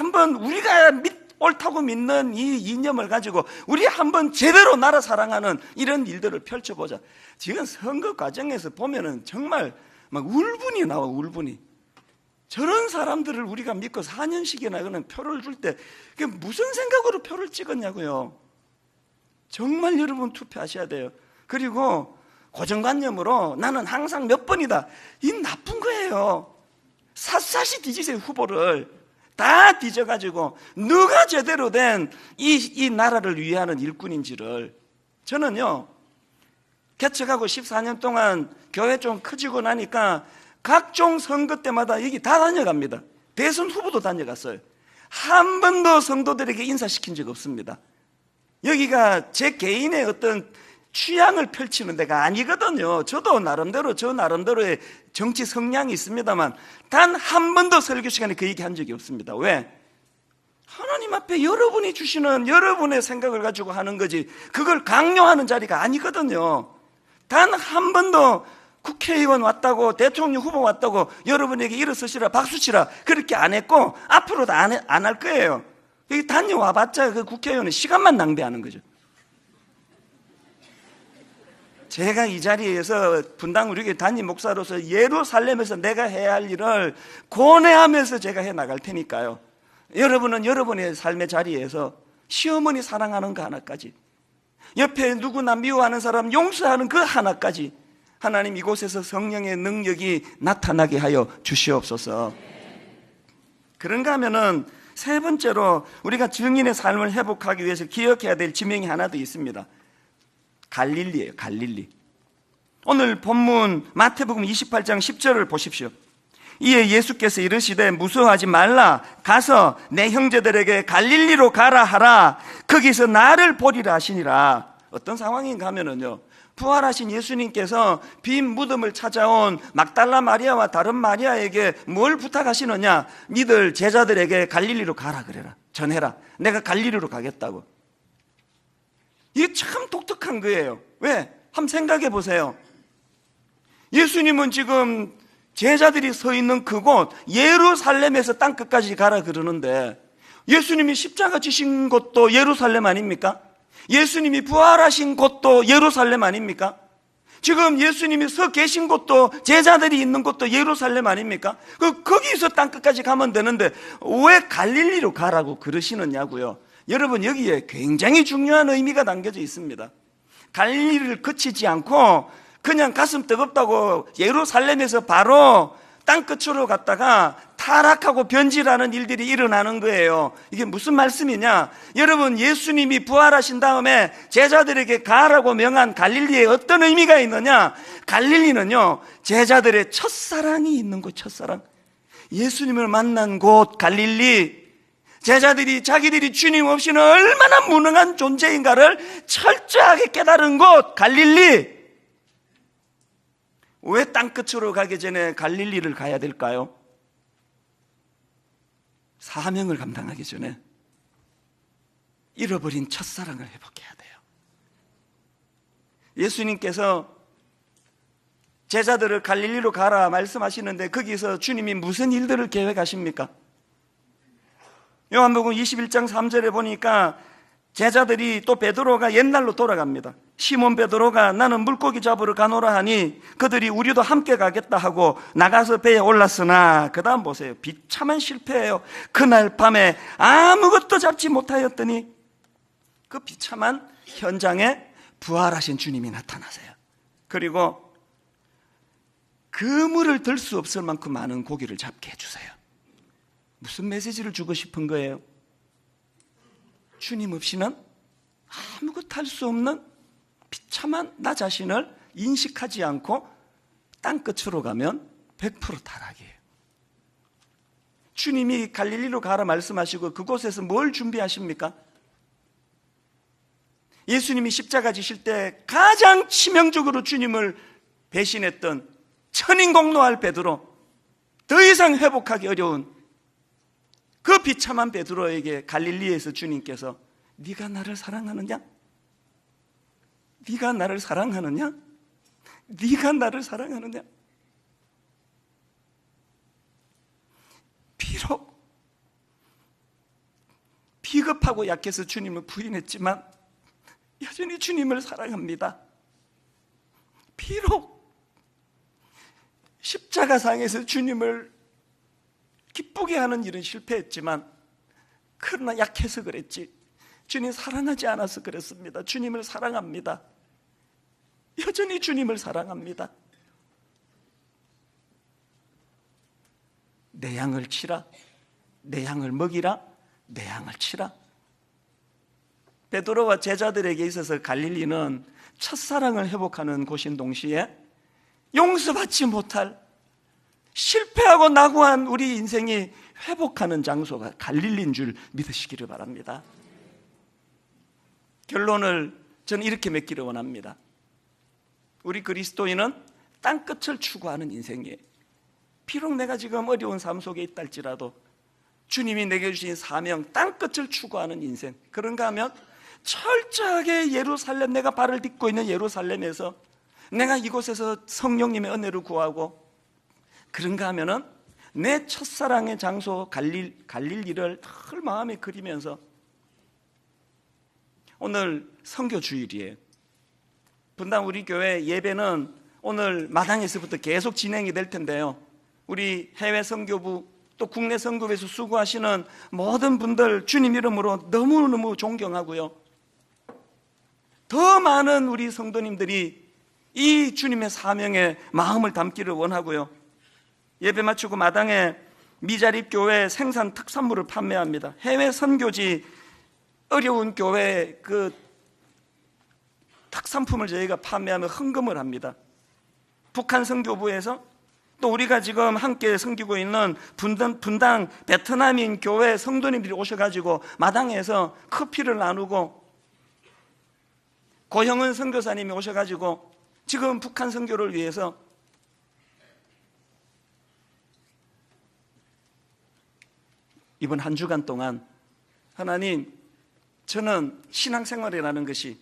Speaker 1: 옳다고 믿는 이 이념을 가지고 우리 한번 제대로 나라 사랑하는 이런 일들을 펼쳐보자. 지금 선거 과정에서 보면은 정말 막 울분이 나와, 울분이. 저런 사람들을 우리가 믿고 4년씩이나 그는 표를 줄 때 그게 무슨 생각으로 표를 찍었냐고요. 정말 여러분 투표하셔야 돼요. 그리고 고정관념으로 나는 항상 몇 번이다, 이 나쁜 거예요. 샅샅이 뒤지세요. 후보를 다 뒤져가지고 누가 제대로 된 이 나라를 위하는 일꾼인지를. 저는요, 개척하고 14년 동안 교회 좀 커지고 나니까 각종 선거 때마다 여기 다 다녀갑니다. 대선 후보도 다녀갔어요. 한 번도 성도들에게 인사시킨 적 없습니다. 여기가 제 개인의 어떤 취향을 펼치는 데가 아니거든요. 저도 나름대로 저 나름대로의 정치 성향이 있습니다만 단 한 번도 설교 시간에 그 얘기 한 적이 없습니다. 왜? 하나님 앞에 여러분이 주시는 여러분의 생각을 가지고 하는 거지, 그걸 강요하는 자리가 아니거든요. 단 한 번도 국회의원 왔다고, 대통령 후보 왔다고 여러분에게 일어서시라 박수치라 그렇게 안 했고 앞으로도 안 할 거예요. 여기 다녀와봤자 그 국회의원은 시간만 낭비하는 거죠. 제가 이 자리에서 분당 우리 교회 담임 목사로서 예루살렘에서 내가 해야 할 일을 고뇌하면서 제가 해 나갈 테니까요, 여러분은 여러분의 삶의 자리에서 시어머니 사랑하는 거 하나까지, 옆에 누구나 미워하는 사람 용서하는 그 하나까지 하나님 이곳에서 성령의 능력이 나타나게 하여 주시옵소서. 그런가 하면은 세 번째로 우리가 증인의 삶을 회복하기 위해서 기억해야 될 지명이 하나 더 있습니다. 갈릴리예요. 갈릴리. 오늘 본문 마태복음 28장 10절을 보십시오. 이에 예수께서 이르시되 무서워하지 말라, 가서 내 형제들에게 갈릴리로 가라 하라. 거기서 나를 보리라 하시니라. 어떤 상황인가 하면은요, 부활하신 예수님께서 빈 무덤을 찾아온 막달라 마리아와 다른 마리아에게 뭘 부탁하시느냐? 니들 제자들에게 갈릴리로 가라 그래라, 전해라. 내가 갈릴리로 가겠다고. 이게 참 독특한 거예요. 왜? 한번 생각해 보세요. 예수님은 지금 제자들이 서 있는 그곳 예루살렘에서 땅끝까지 가라 그러는데 예수님이 십자가 지신 곳도 예루살렘 아닙니까? 예수님이 부활하신 곳도 예루살렘 아닙니까? 지금 예수님이 서 계신 곳도, 제자들이 있는 곳도 예루살렘 아닙니까? 거기서 땅끝까지 가면 되는데 왜 갈릴리로 가라고 그러시느냐고요. 여러분, 여기에 굉장히 중요한 의미가 담겨져 있습니다. 갈릴리를 거치지 않고 그냥 가슴 뜨겁다고 예루살렘에서 바로 땅끝으로 갔다가 타락하고 변질하는 일들이 일어나는 거예요. 이게 무슨 말씀이냐? 여러분, 예수님이 부활하신 다음에 제자들에게 가라고 명한 갈릴리에 어떤 의미가 있느냐? 갈릴리는요, 제자들의 첫사랑이 있는 곳, 첫사랑. 예수님을 만난 곳 갈릴리, 제자들이 자기들이 주님 없이는 얼마나 무능한 존재인가를 철저하게 깨달은 곳 갈릴리. 왜 땅끝으로 가기 전에 갈릴리를 가야 될까요? 사명을 감당하기 전에 잃어버린 첫사랑을 회복해야 돼요. 예수님께서 제자들을 갈릴리로 가라 말씀하시는데 거기서 주님이 무슨 일들을 계획하십니까? 요한복음 21장 3절에 보니까 제자들이 또 베드로가 옛날로 돌아갑니다. 시몬 베드로가 나는 물고기 잡으러 가노라 하니 그들이 우리도 함께 가겠다 하고 나가서 배에 올랐으나 그 다음 보세요. 비참한 실패예요. 그날 밤에 아무것도 잡지 못하였더니 그 비참한 현장에 부활하신 주님이 나타나세요. 그리고 그물을 들 수 없을 만큼 많은 고기를 잡게 해주세요. 무슨 메시지를 주고 싶은 거예요? 주님 없이는 아무것도 할 수 없는 비참한 나 자신을 인식하지 않고 땅끝으로 가면 100% 타락이에요. 주님이 갈릴리로 가라 말씀하시고 그곳에서 뭘 준비하십니까? 예수님이 십자가 지실 때 가장 치명적으로 주님을 배신했던 천인공노할 베드로, 더 이상 회복하기 어려운 그 비참한 베드로에게 갈릴리에서 주님께서 네가 나를 사랑하느냐? 네가 나를 사랑하느냐? 네가 나를 사랑하느냐? 비록 비겁하고 약해서 주님을 부인했지만 여전히 주님을 사랑합니다. 비록 십자가상에서 주님을 기쁘게 하는 일은 실패했지만 그러나 약해서 그랬지 주님 사랑하지 않아서 그랬습니다. 주님을 사랑합니다. 여전히 주님을 사랑합니다. 내 양을 치라, 내 양을 먹이라, 내 양을 치라. 베드로와 제자들에게 있어서 갈릴리는 첫사랑을 회복하는 곳인 동시에 용서받지 못할 실패하고 낙오한 우리 인생이 회복하는 장소가 갈릴리인 줄 믿으시기를 바랍니다. 결론을 저는 이렇게 맺기를 원합니다. 우리 그리스도인은 땅끝을 추구하는 인생이에요. 비록 내가 지금 어려운 삶 속에 있다 할지라도 주님이 내게 주신 사명, 땅끝을 추구하는 인생, 그런가 하면 철저하게 예루살렘, 내가 발을 딛고 있는 예루살렘에서 내가 이곳에서 성령님의 은혜를 구하고, 그런가 하면은 내 첫사랑의 장소 갈릴리를 늘 마음에 그리면서, 오늘 선교 주일이에요. 분당 우리 교회 예배는 오늘 마당에서부터 계속 진행이 될 텐데요, 우리 해외 선교부 또 국내 선교부에서 수고하시는 모든 분들 주님 이름으로 너무너무 존경하고요, 더 많은 우리 성도님들이 이 주님의 사명에 마음을 담기를 원하고요, 예배 마치고 마당에 미자립교회 생산 특산물을 판매합니다. 해외 선교지 어려운 교회 그 특산품을 저희가 판매하며 헌금을 합니다. 북한 선교부에서 또 우리가 지금 함께 섬기고 있는 분당 베트남인 교회 성도님들이 오셔가지고 마당에서 커피를 나누고, 고형은 선교사님이 오셔가지고 지금 북한 선교를 위해서 이번 한 주간 동안, 하나님, 저는 신앙생활이라는 것이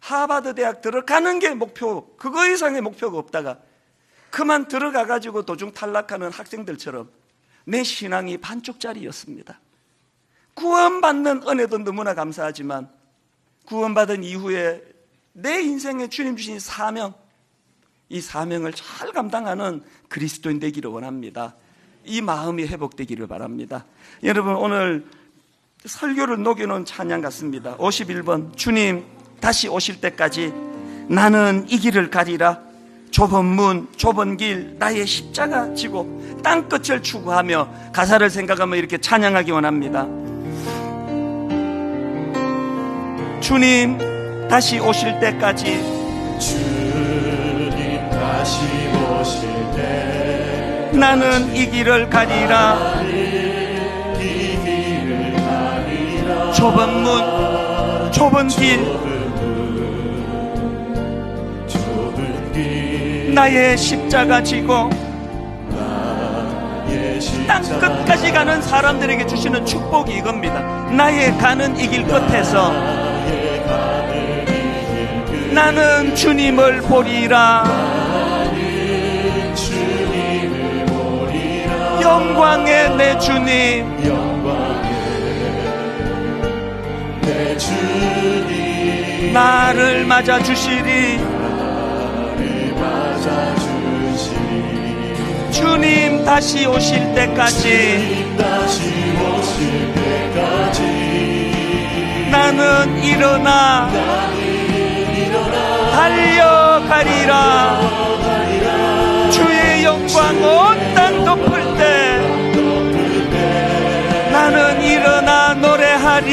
Speaker 1: 하버드 대학 들어가는 게 목표, 그거 이상의 목표가 없다가 그만 들어가가지고 도중 탈락하는 학생들처럼 내 신앙이 반쪽짜리였습니다. 구원받는 은혜도 너무나 감사하지만 구원받은 이후에 내 인생에 주님 주신 사명, 이 사명을 잘 감당하는 그리스도인 되기를 원합니다. 이 마음이 회복되기를 바랍니다. 여러분, 오늘 설교를 녹여놓은 찬양 같습니다. 51번, 주님 다시 오실 때까지 나는 이 길을 가리라. 좁은 문, 좁은 길, 나의 십자가 지고 땅끝을 추구하며 가사를 생각하며 이렇게 찬양하기 원합니다. 주님 다시 오실 때까지,
Speaker 2: 주님 다시 오실 때
Speaker 1: 나는 이 길을 가리라.
Speaker 2: 이 길을 가리라.
Speaker 1: 좁은 문, 좁은 길,
Speaker 2: 좁은 길,
Speaker 1: 나의 십자가 지고
Speaker 2: 나의
Speaker 1: 땅
Speaker 2: 십자가
Speaker 1: 끝까지 가는 사람들에게 주시는 축복이 이겁니다. 나의 가는 이 길 끝에서 나는 주님을 보리라.
Speaker 2: 주님을 보리라.
Speaker 1: 영광의 내 주님,
Speaker 2: 영광의 내 주님
Speaker 1: 나를 맞아 주시리.
Speaker 2: 나를 맞아주시리.
Speaker 1: 주님 다시 오실 때까지
Speaker 2: 주님 다시 오실 때까지
Speaker 1: 나는 일어나 달려가리라. 주의 영광 온 땅 덮을 때 나는 일어나 노래하리.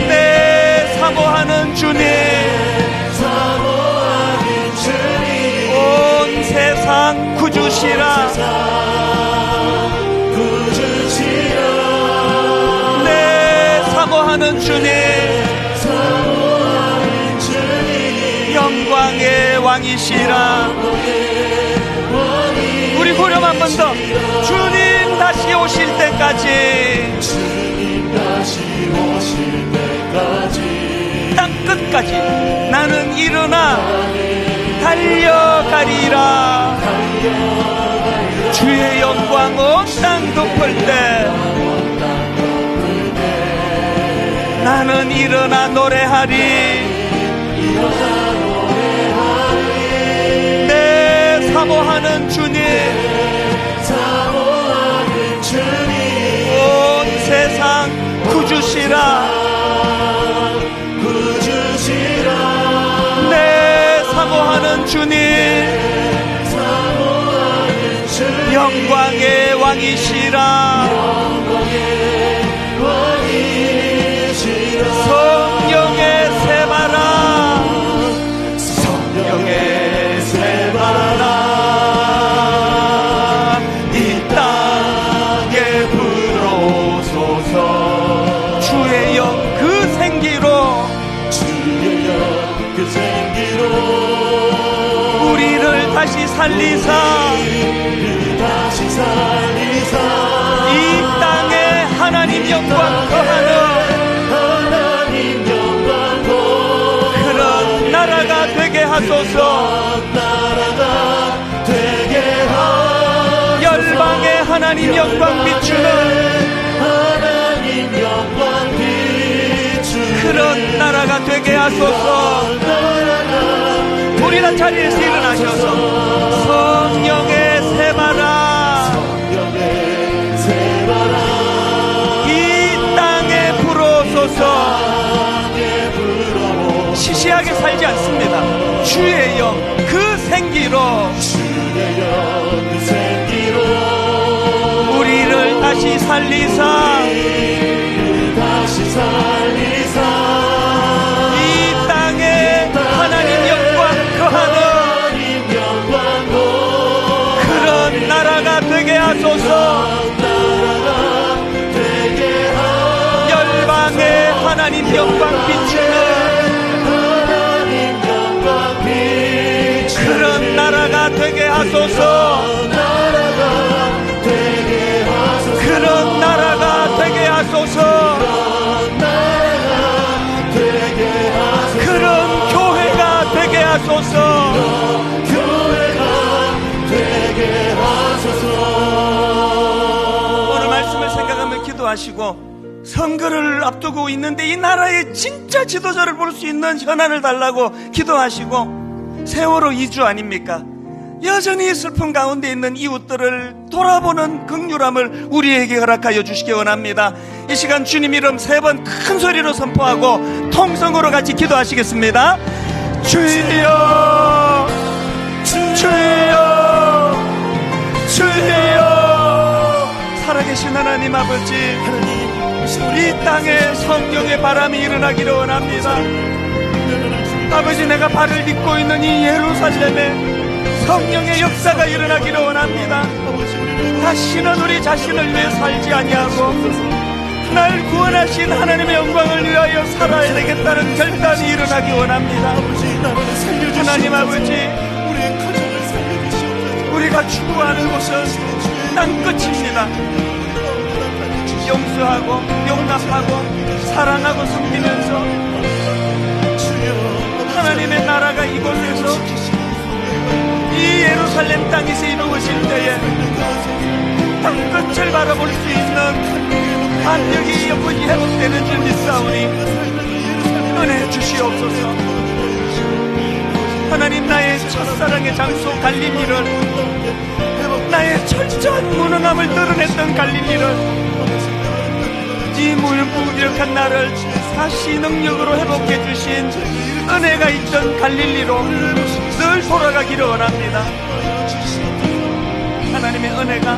Speaker 1: 내 사모하는 주님, 온 세상 구주시라. 내 사모하는 주님, 영광의 왕이시라. 우리 후렴 한 번 더. 주님 다시 오실 때까지,
Speaker 2: 주님 다시 오실 때까지
Speaker 1: 땅 끝까지 나는 일어나 달려가리라. 주의 영광 온 땅 덮을 때 나는 일어나 노래하리. 내 사모하는 주님, 온 세상 구주시라. 내 사모하는 주님, 영광의 왕이시라. 성령의 새바라, 성령의 새바라, 이 땅에 불어오소서. 주의 영 그 생기로,
Speaker 2: 주의 영 그 생기로
Speaker 1: 우리를 다시 살리사,
Speaker 2: 다시 살리사.
Speaker 1: 이 땅에 하나님 영광 거하는
Speaker 2: 하나님 영광도
Speaker 1: 그런 나라가 되게 하소서.
Speaker 2: 나라가 되게 하소서.
Speaker 1: 열방에 하나님 영광 비추는
Speaker 2: 하나님 영광 비추는
Speaker 1: 그런 나라가 되게 하소서. 우리 다 자리에서 일어나셔서 성령의 새바라,
Speaker 2: 성령의 새바라
Speaker 1: 이 땅에 불어오소서. 시시하게 살지 않습니다. 주의 영 그 생기로
Speaker 2: 주의 영 그 생기로
Speaker 1: 우리를 다시 살리사,
Speaker 2: 다시 살리사.
Speaker 1: 이 땅에 하나님 영광 거하는
Speaker 2: 하나님 영광도
Speaker 1: 그런 나라가 되게 하소서.
Speaker 2: 나라가 되게 하소서.
Speaker 1: 열방에 하나님 영광 비추는
Speaker 2: 하나님 영광 비추는
Speaker 1: 그런 나라가 되게 하소서.
Speaker 2: 나라가 되게 하소서.
Speaker 1: 그런 나라가 되게 하소서.
Speaker 2: 나라가 되게 하소서.
Speaker 1: 그런 교회가 되게 하소서.
Speaker 2: 교회가 되게 하소서.
Speaker 1: 기도하시고 선거를 앞두고 있는데 이 나라의 진짜 지도자를 볼 수 있는 현안을 달라고 기도하시고 세월호 2주 아닙니까? 여전히 슬픔 가운데 있는 이웃들을 돌아보는 긍휼함을 우리에게 허락하여 주시기 원합니다. 이 시간 주님 이름 3번 큰 소리로 선포하고 통성으로 같이 기도하시겠습니다. 주여 주여 주여. 살아계신 하나님 아버지, 이 땅에 성령의 바람이 일어나기를 원합니다. 아버지, 내가 발을 딛고 있는 이 예루살렘에 성령의 역사가 일어나기를 원합니다. 다시는 우리 자신을 위해 살지 아니하고 날 구원하신 하나님의 영광을 위하여 살아야 되겠다는 결단이 일어나기 원합니다. 하나님 아버지, 우리가 추구하는 곳은 땅끝입니다. 용서하고 용납하고 사랑하고 섬기면서 하나님의 나라가 이곳에서 이 예루살렘 땅에서 이루어질 때에 땅끝을 바라볼 수 있는 안력이 영원히 회복되는 줄 믿사오니 은혜 주시옵소서. 하나님, 나의 첫사랑의 장소 갈릴리를, 나의 철저한 무능함을 드러냈던 갈릴리를, 이 무력한 나를 다시 능력으로 회복해 주신 은혜가 있던 갈릴리로 늘 돌아가기를 원합니다. 하나님의 은혜가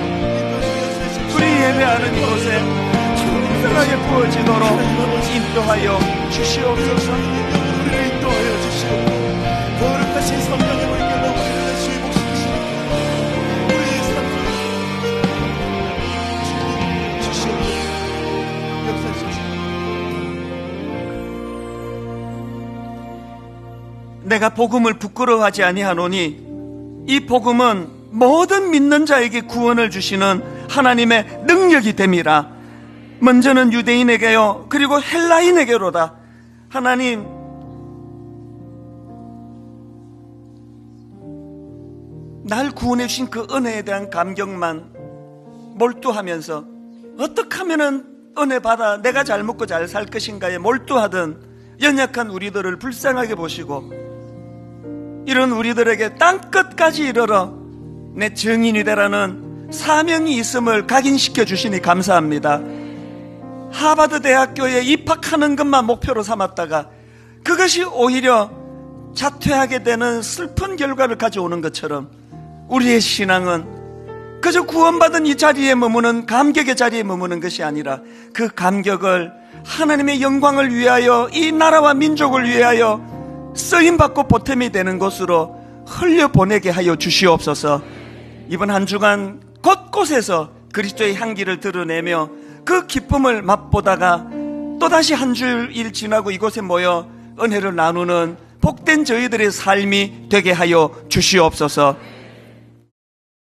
Speaker 1: 우리 예배하는 이곳에 풍성하게 부어지도록 인도하여 주시옵소서.
Speaker 2: 우리를 인도하여 주시옵소서. 거룩하신 성령의 물결로 우리를 다시 회복시키시고 우리의 삶 속에 주시옵소서. 역사하소서.
Speaker 1: 내가 복음을 부끄러워하지 아니하노니 이 복음은 모든 믿는 자에게 구원을 주시는 하나님의 능력이 됨이라. 먼저는 유대인에게요 그리고 헬라인에게로다. 하나님, 날 구원해 주신 그 은혜에 대한 감격만 몰두하면서 어떻게 하면은 은혜 받아 내가 잘 먹고 잘 살 것인가에 몰두하던 연약한 우리들을 불쌍하게 보시고 이런 우리들에게 땅끝까지 이르러 내 증인이 되라는 사명이 있음을 각인시켜 주시니 감사합니다. 하버드 대학교에 입학하는 것만 목표로 삼았다가 그것이 오히려 자퇴하게 되는 슬픈 결과를 가져오는 것처럼 우리의 신앙은 그저 구원받은 이 자리에 머무는 감격의 자리에 머무는 것이 아니라 그 감격을 하나님의 영광을 위하여 이 나라와 민족을 위하여 쓰임받고 보탬이 되는 곳으로 흘려보내게 하여 주시옵소서. 이번 한 주간 곳곳에서 그리스도의 향기를 드러내며 그 기쁨을 맛보다가 또다시 한 주일 지나고 이곳에 모여 은혜를 나누는 복된 저희들의 삶이 되게 하여 주시옵소서.